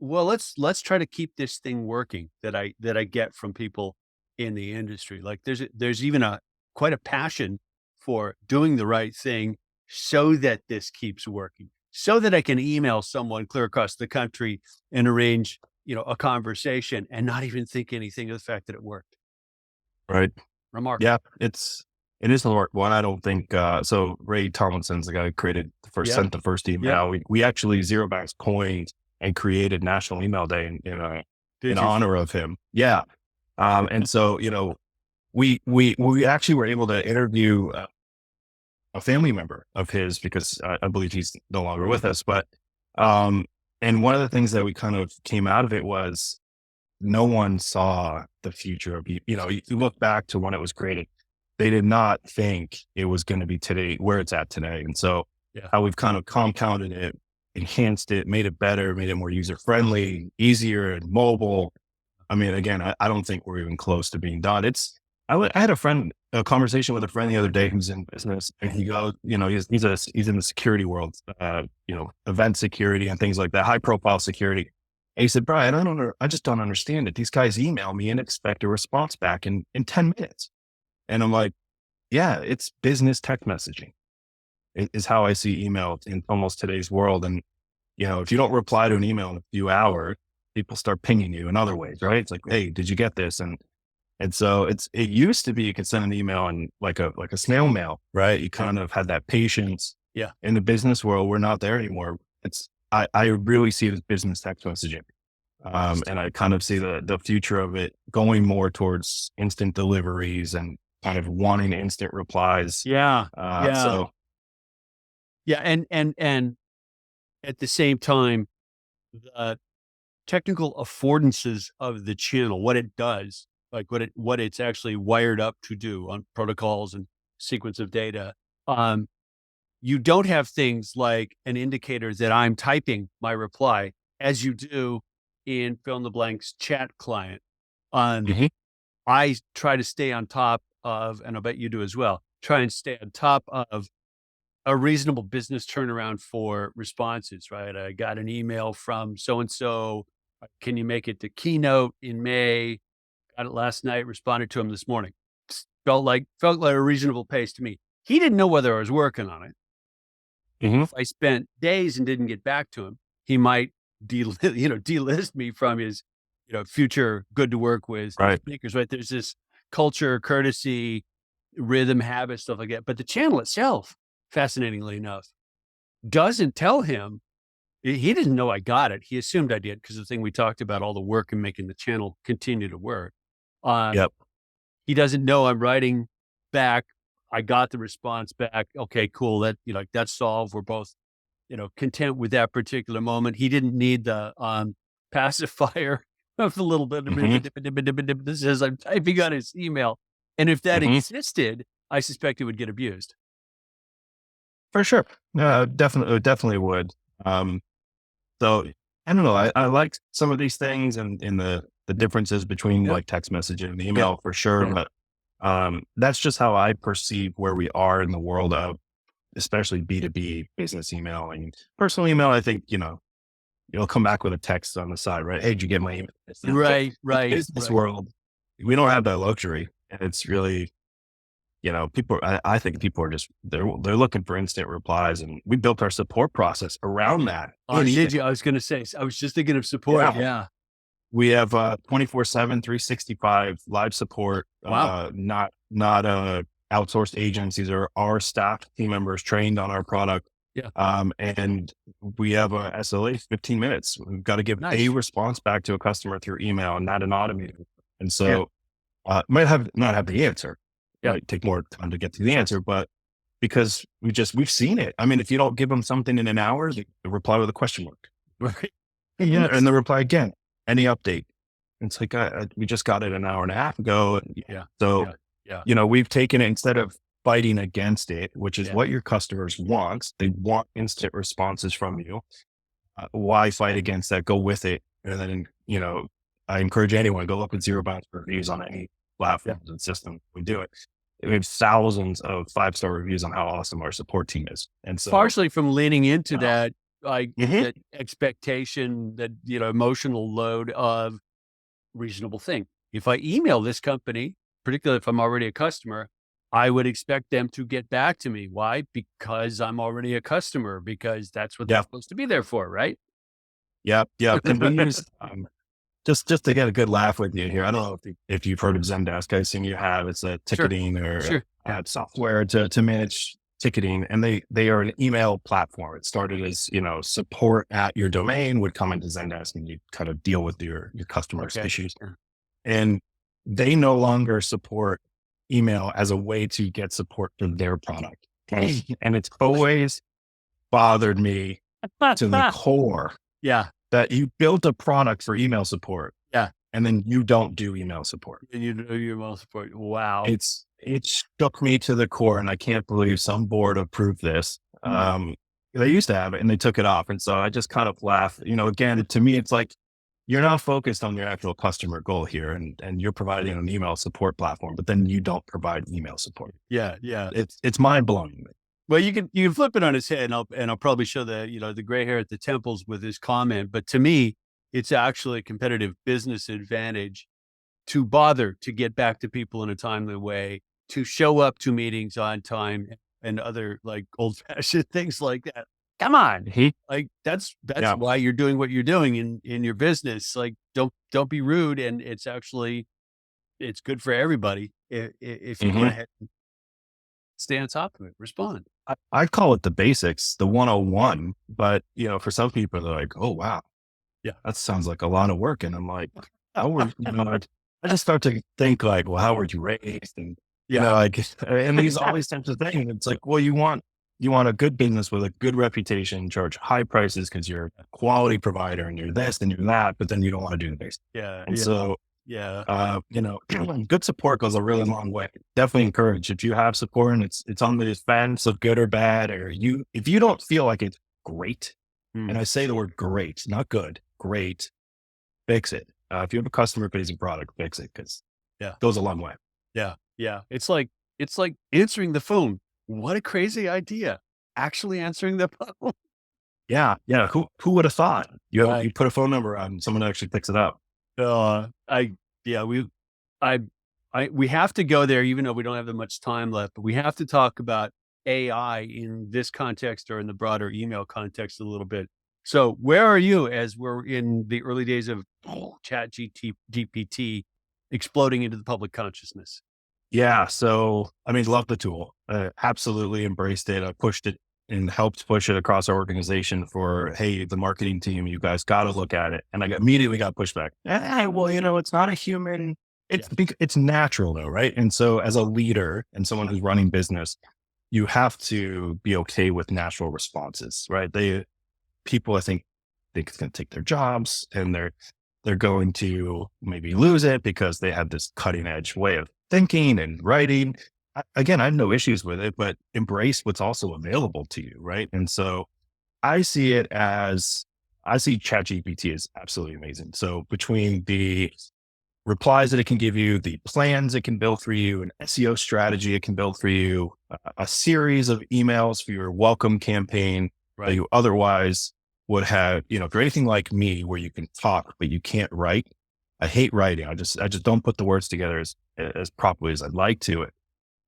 well, let's try to keep this thing working that I get from people in the industry. Like there's even quite a passion for doing the right thing so that this keeps working, so that I can email someone clear across the country and arrange, a conversation and not even think anything of the fact that it worked. Right. Remarkable. Yeah. It is a one. I don't think, so Ray Tomlinson's the guy who created Yeah. sent the first Yeah. email. We actually ZeroBounce coined and created National Email Day in Did you? honor of him. Yeah. And so, we actually were able to interview a family member of his because I believe he's no longer with us. But, and one of the things that we kind of came out of it was no one saw the future of, you look back to when it was created. They did not think it was going to be today where it's at today. And so Yeah. how we've kind of compounded it, enhanced it, made it better, made it more user friendly, easier and mobile. I mean, again, I don't think we're even close to being done. I had a conversation with a friend the other day who's in business and he goes, he's in the security world, event security and things like that, high profile security. And he said, Brian, I just don't understand it. These guys email me and expect a response back in 10 minutes. And I'm like, yeah, it's business text messaging is how I see email in almost today's world. And, if you don't reply to an email in a few hours, people start pinging you in other ways, right? It's like, hey, did you get this? And so it used to be you could send an email and like a snail mail, right? You kind of had that patience. Yeah. In the business world, we're not there anymore. I really see it as business text messaging. And I kind of see the future of it going more towards instant deliveries and kind of wanting instant replies. Yeah. Yeah. So Yeah. And at the same time, the technical affordances of the channel, what it does, like what it's actually wired up to do on protocols and sequence of data. You don't have things like an indicator that I'm typing my reply as you do in fill in the blanks chat client. mhm, I try to stay on top of, and I bet you do as well, try and stay on top of a reasonable business turnaround for responses, right? I got an email from so and so. Can you make it to keynote in May? Got it last night, responded to him this morning. Felt like a reasonable pace to me. He didn't know whether I was working on it. mhm, If I spent days and didn't get back to him, he might delist me from his, future good to work with right. speakers, right? There's this culture, courtesy, rhythm, habit, stuff like that. But the channel itself, fascinatingly enough, doesn't tell him. He didn't know I got it. He assumed I did because the thing we talked about, all the work in making the channel continue to work. Um, Yep. he doesn't know I'm writing back. I got the response back. Okay, cool. That's solved. We're both, content with that particular moment. He didn't need the pacifier of the little bit. Mhm, This is I'm typing on his email, and if that mhm. existed, I suspect it would get abused. For sure. Definitely would. Um, so I don't know. I like some of these things and in the differences between Yeah, like text messaging and yeah, email for sure. yeah. But That's just how I perceive where we are in the world of, especially B2B business email and personal email. I think, you'll come back with a text on the side, right? Hey, did you get my email? Right, The right, business right. world, we don't have that luxury. And it's really, people, I think people are just, they're looking for instant replies, and we built our support process around that Oh, in email. did you? I was going to say, I was just thinking of support. Yeah. Yeah. We have 24/7, 365 live support, Wow. not outsourced agents. These are our staff team members trained on our product. Yeah. And we have a SLA 15 minutes. We've got to give a Nice. response back to a customer through email and not an automated. And Yeah. so might have not have the answer, Yeah. might take more time to get to the answer, but because we've seen it. I mean, if you don't give them something in an hour, they reply with a question mark. Right. Yeah. Yes. And the reply again, any update? It's like, we just got it an hour and a half ago. Yeah. So, Yeah. Yeah. we've taken it, instead of fighting against it, which is Yeah. what your customers want. They want instant responses from you. Why fight against that? Go with it. And then, I encourage anyone, go look at ZeroBounce reviews on any platforms and system. We do it. We have thousands of 5-star reviews on how awesome our support team is. And so, Partially from leaning into uh, that, like mhm. that expectation, that, emotional load of reasonable thing. If I email this company, particularly if I'm already a customer, I would expect them to get back to me. Why? Because I'm already a customer, because that's what they're Yeah, supposed to be there for, right? yeah, yeah. And we use, just to get a good laugh with you here. I don't know if you've heard of Zendesk. I assume you have. It's a Sure. ticketing or Sure. Yeah. software to manage ticketing, and they are an email platform. It started as, support at your domain would come into Zendesk, and you kind of deal with your customers' Okay. issues. Sure. And they no longer support email as a way to get support for their product. And it's always bothered me to the core Yeah. that you built a product for email support, Yeah. and then you don't do email support. And you know your email support. Wow. It shook me to the core, and I can't believe some board approved this. They used to have it and they took it off. And so I just kind of laugh, again, to me, it's like, you're not focused on your actual customer goal here, and you're providing an email support platform, but then you don't provide email support. Yeah. Yeah. It's mind blowing. Well, you can flip it on its head, and I'll probably show the gray hair at the temples with his comment. But to me, it's actually a competitive business advantage to bother to get back to people in a timely way, to show up to meetings on time, and other like old fashioned things like that. Come on, like that's Yeah. why you're doing what you're doing in your business. Like don't be rude, and it's good for everybody if you go Mhm. ahead and stay on top of it, respond. I call it the basics, the 101. But, for some people, they're like, oh, wow, Yeah. that sounds like a lot of work. And I'm like, how were, I just start to think like, well, how were you raised? And, Yeah. like, and these, all these types of things. It's like, well, you want a good business with a good reputation, charge high prices because you're a quality provider and you're this and you're that, but then you don't want to do the basics. Yeah. And Yeah. so, Yeah. good support goes a really long way. Definitely encourage, if you have support and it's on the fence of good or bad, or if you don't feel like it's great, Mm. and I say the word great, not good, great, fix it. If you have a customer facing product, fix it, because Yeah. it goes a long way. Yeah. Yeah. It's like answering the phone. What a crazy idea. Actually answering the phone. Yeah. Yeah. Who would have thought Right. you put a phone number on, someone actually picks it up. I yeah, we have to go there even though we don't have that much time left, but we have to talk about AI in this context or in the broader email context a little bit. So where are you as we're in the early days of chat GPT exploding into the public consciousness? Yeah. So, I mean, love the tool. Absolutely embraced it. I pushed it and helped push it across our organization for, hey, the marketing team, you guys got to look at it. And I immediately got pushback. Well, it's not a human. It's natural though, right? And so, as a leader and someone who's running business, you have to be okay with natural responses, right? People, I think it's going to take their jobs, and they're going to maybe lose it because they have this cutting edge way of thinking and writing. Again, I have no issues with it, but embrace what's also available to you, right? And so I see ChatGPT as absolutely amazing. So between the replies that it can give you, the plans it can build for you, an SEO strategy it can build for you, a series of emails for your welcome campaign that Right. you otherwise would have, if you're anything like me where you can talk, but you can't write. I hate writing. I just don't put the words together as properly as I'd like to.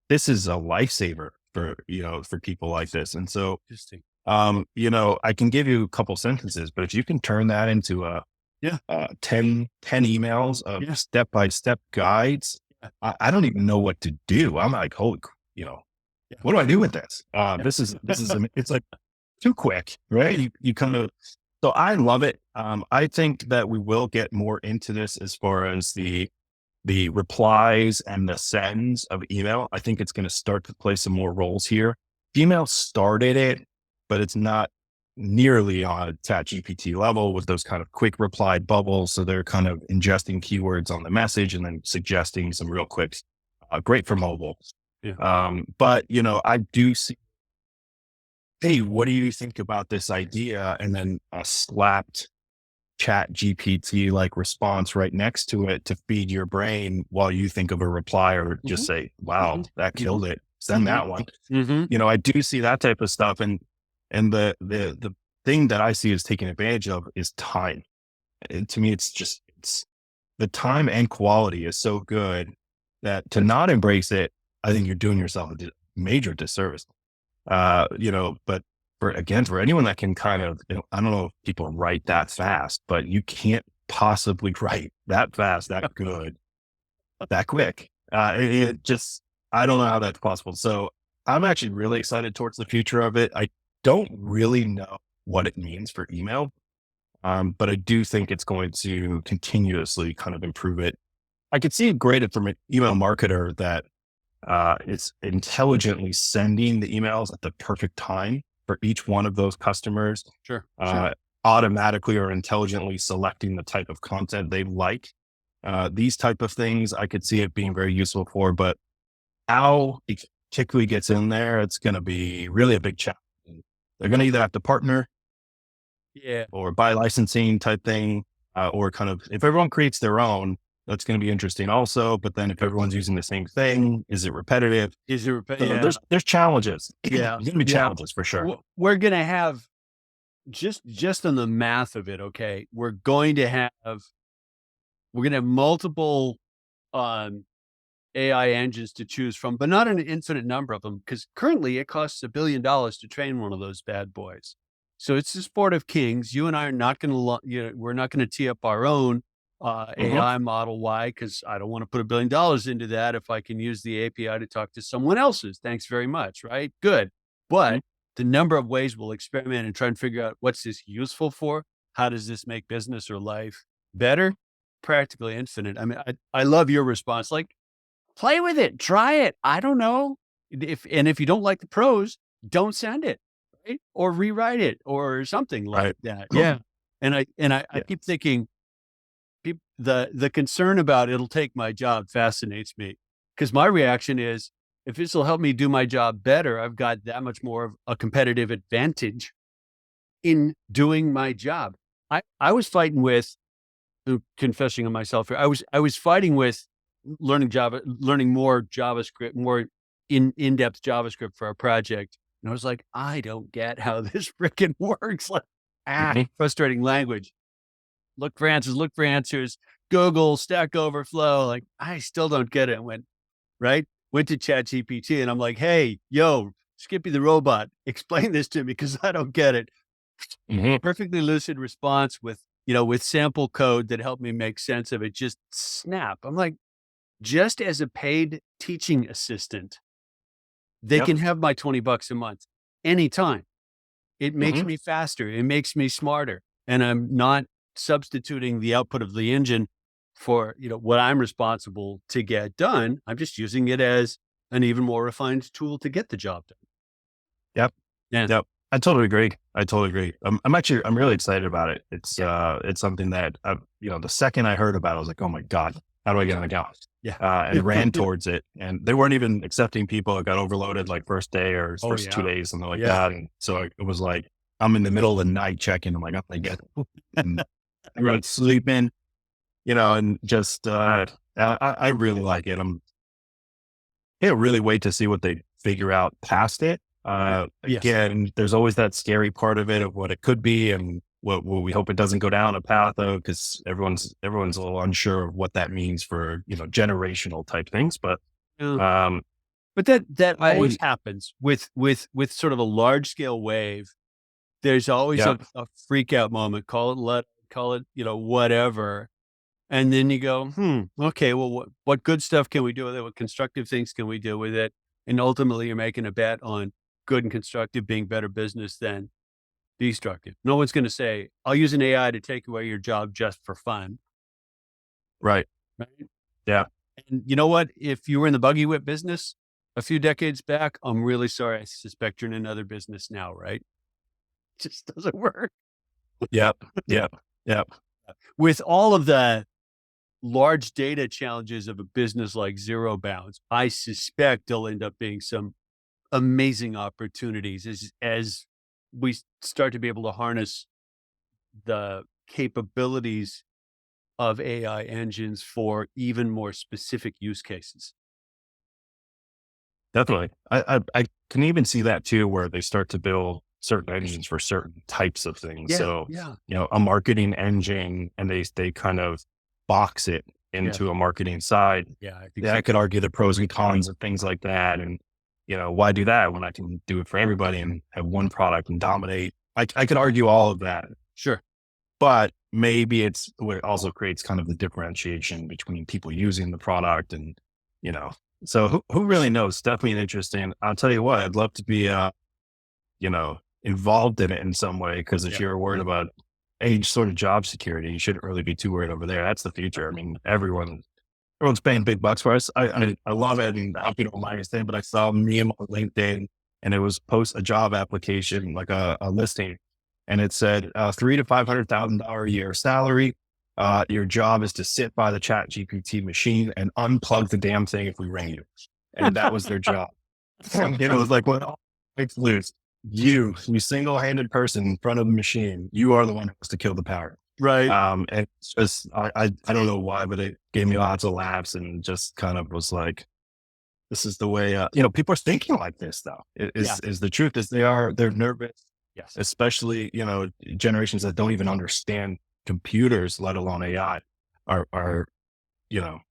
This is a lifesaver for people like this. And so, Interesting. I can give you a couple sentences, but if you can turn that into Yeah. 10 emails of Yeah. step-by-step guides, Yeah. I don't even know what to do. I'm like, Yeah. what do I do with this? Yeah. This is, it's like too quick, right? You kind of, so I love it. I think that we will get more into this as far as the replies and the sends of email. I think it's going to start to play some more roles here. Gmail started it, but it's not nearly on ChatGPT level with those kind of quick reply bubbles. So they're kind of ingesting keywords on the message and then suggesting some real clicks. Great for mobile. Yeah. But I do see, hey, what do you think about this idea? And then a slapped Chat GPT like response right next to it to feed your brain while you think of a reply or just say, wow, that killed it. Send that one. I do see that type of stuff. And the thing that I see is taking advantage of is time. And to me, it's the time and quality is so good that to not embrace it, I think you're doing yourself a major disservice. But for anyone that can kind of, I don't know if people write that fast, but you can't possibly write that fast, that good, that quick. It just, I don't know how that's possible. So I'm actually really excited towards the future of it. I don't really know what it means for email, but I do think it's going to continuously kind of improve it. I could see it great from an email marketer that it's intelligently sending the emails at the perfect time for each one of those customers. Sure. Automatically or intelligently selecting the type of content they like. These type of things, I could see it being very useful for, but how it particularly gets in there, it's going to be really a big challenge. They're going to either have to partner Yeah. or buy licensing type thing, or kind of, if everyone creates their own, that's going to be interesting also. But then if everyone's using the same thing, is it repetitive? So Yeah. there's challenges. Yeah. There's going to be challenges for sure. We're going to have just on the math of it. Okay. We're going to have multiple, AI engines to choose from, but not an infinite number of them, because currently it costs $1 billion to train one of those bad boys. So it's the sport of kings. You and I are not going to, we're not going to tee up our own AI model. Why? Because I don't want to put $1 billion into that if I can use the API to talk to someone else's. Thanks very much. Right? Good. But the number of ways we'll experiment and try and figure out what's this useful for? How does this make business or life better? Practically infinite. I mean, I love your response. Like, play with it, try it. I don't know if you don't like the pros, don't send it, right? Or rewrite it or something like that. Yeah. And I keep thinking, the concern about it'll take my job fascinates me, because my reaction is, if this will help me do my job better, I've got that much more of a competitive advantage in doing my job. I was fighting with, confessing on myself here, I was fighting with learning more JavaScript, more in-depth JavaScript for our project. And I was like, I don't get how this freaking works. Like, frustrating language. Look for answers. Google, Stack Overflow. Like, I still don't get it. Went to ChatGPT and I'm like, hey, yo, Skippy the robot, explain this to me because I don't get it. Perfectly lucid response with sample code that helped me make sense of it. Just snap. I'm like, just as a paid teaching assistant, they can have my $20 a month anytime. It makes me faster. It makes me smarter. And I'm not substituting the output of the engine for, what I'm responsible to get done. I'm just using it as an even more refined tool to get the job done. Yep. Yeah. Yep. I totally agree. I'm really excited about it. It's something that, the second I heard about it, I was like, oh my God, how do I get on the account? Yeah. And ran towards it, and they weren't even accepting people. It got overloaded like first day or first 2 days, something like that. And so it was like, I'm in the middle of the night checking. I'm like, I'm going to get it. And everyone's sleeping. and just, I really like it. Can't really wait to see what they figure out past it. Yes. Again, there's always that scary part of it of what it could be and what we hope it doesn't go down a path of, because everyone's a little unsure of what that means for, generational type things. But, Yeah. um, But that always I, happens with sort of a large scale wave. There's always yeah, a freak out moment, call it, whatever. And then you go, okay, well, what good stuff can we do with it? What constructive things can we do with it? And ultimately, you're making a bet on good and constructive being better business than destructive. No one's going to say, I'll use an AI to take away your job just for fun. right. Right. Yeah, And you know what? If you were in the buggy whip business a few decades back, I'm really sorry. I suspect you're in another business now, right? It just doesn't work. yep, yep, yep. With all of the large data challenges of a business like ZeroBounce, I suspect there'll end up being some amazing opportunities as we start to be able to harness the capabilities of AI engines for even more specific use cases. Definitely. I can even see that too, where they start to build certain engines for certain types of things. Yeah, So, yeah, a marketing engine, and they kind of box it yes, into a marketing side. yeah, I think Yeah, so. I could argue the pros and cons of things like that. And, why do that when I can do it for everybody and have one product and dominate? I could argue all of that, Sure. but maybe it's what it also creates kind of the differentiation between people using the product and, you know, so who really knows? It's definitely an interesting. I'll tell you what, I'd love to be, involved in it in some way. Cause if Yeah. you're worried about age sort of job security, you shouldn't really be too worried over there. That's the future. I mean, everyone's paying big bucks for us. I love it. And I hope you don't mind me saying, but I saw a meme on LinkedIn and it was post a job application, like a listing. And it said, $300,000 to $500,000 a year salary. Your job is to sit by the chat GPT machine and unplug the damn thing if we ring you. And that was their job. It was like, when all it's loose, you single-handed person in front of the machine, you are the one who has to kill the power. Right. And it's just, I don't know why, but it gave me lots of laughs and just kind of was like, this is the way, people are thinking like this though. Yeah. Is the truth is they're nervous, Yes. especially, generations that don't even understand computers, let alone AI are,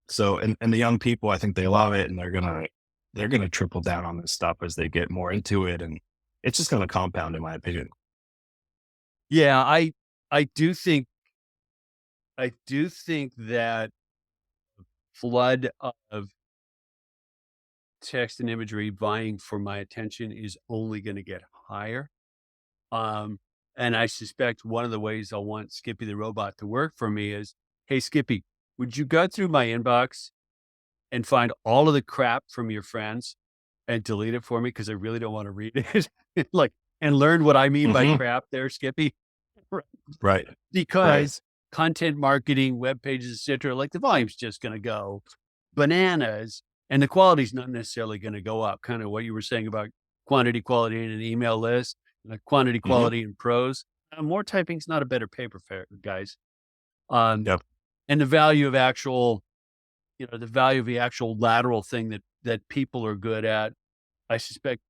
so, and the young people, I think they love it and they're going to triple down on this stuff as they get more into it. And it's just going to compound in my opinion. Yeah. I do think, I do think that flood of text and imagery vying for my attention is only going to get higher. Um, and I suspect one of the ways I'll want Skippy the robot to work for me is, hey, Skippy, would you go through my inbox and find all of the crap from your friends and delete it for me? Cause I really don't want to read it. Like, and learn what I mean by Hmm. crap there, Skippy. Right. Right. Because content marketing, web pages, etc., like the volume's just going to go bananas and the quality's not necessarily going to go up. Kind of what you were saying about quantity, quality in an email list, like quantity, Hmm. quality in prose. More typing's not a better paper fair, guys. Um, Yep. and the value of actual, the value of the actual lateral thing that people are good at. I suspect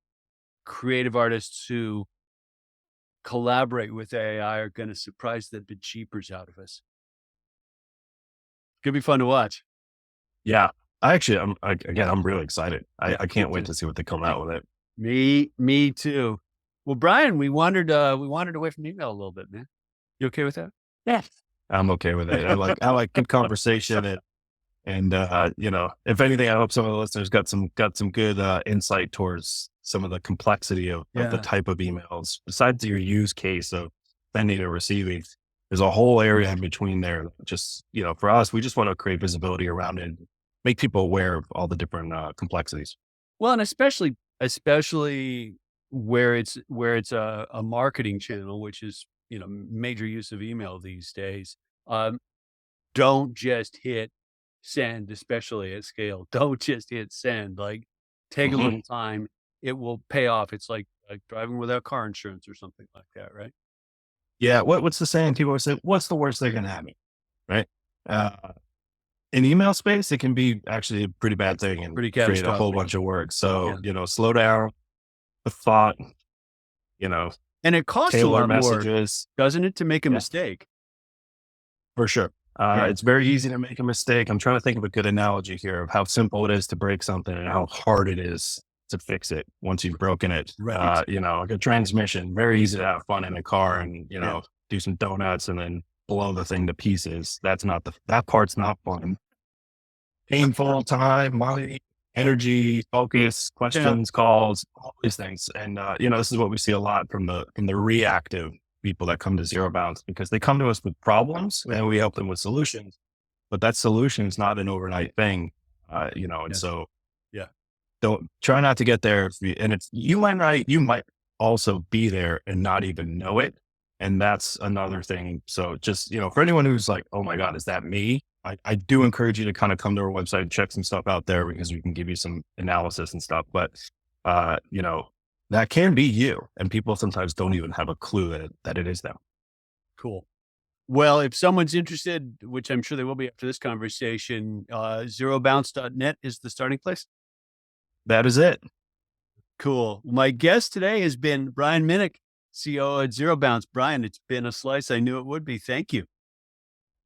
creative artists who collaborate with AI are going to surprise the bejeepers out of us. Could be fun to watch. Yeah. Again, I'm really excited. Yeah, I me can't wait too. to see what they come out with it. Me too. Well, Brian, we wandered away from email a little bit, man. You okay with that? Yes. I'm okay with it. I like good conversation and if anything, I hope some of the listeners got some good insight towards some of the complexity of the Yeah. type of emails. Besides your use case of sending and receiving, there's a whole area in between there. Just, for us, we just want to create visibility around it, make people aware of all the different complexities. Well, and especially where it's a marketing channel, which is, major use of email these days. Um, don't just hit send, especially at scale. Don't just hit send. Like, take a Hmm. little time. It will pay off. It's like driving without car insurance or something like that, right? Yeah. What's the saying? People always say, what's the worst thing that can happen? Right. Uh, in email space, it can be actually a pretty bad thing and Pretty create a whole catastrophic. bunch of work. So, Yeah. slow down the thought, you know, And it costs a tailor lot more, messages. doesn't it, to make a Yeah, mistake? for sure. Yeah. It's very easy to make a mistake. I'm trying to think of a good analogy here of how simple it is to break something and how hard it is to fix it once you've broken it. Right. Like a transmission, very easy to have fun in a car and, Yeah. do some donuts and then blow the thing to pieces. That part's not fun. Painful time, money, energy, focus, Yeah. questions, calls, all these things. And, this is what we see a lot from the reactive people that come to ZeroBounce because they come to us with problems and we help them with solutions, but that solution is not an overnight thing, and Yeah. so Yeah. don't try not to get there. And you might also be there and not even know it. And that's another thing. So just, for anyone who's like, oh my God, is that me? I do encourage you to kind of come to our website and check some stuff out there because we can give you some analysis and stuff. But, that can be you. And people sometimes don't even have a clue that it is them. Cool. Well, if someone's interested, which I'm sure they will be after this conversation, zerobounce.net is the starting place. That is it. Cool. My guest today has been Brian Minick, CEO at ZeroBounce. Brian, it's been a slice. I knew it would be. Thank you.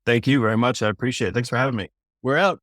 Thank you very much. I appreciate it. Thanks for having me. We're out.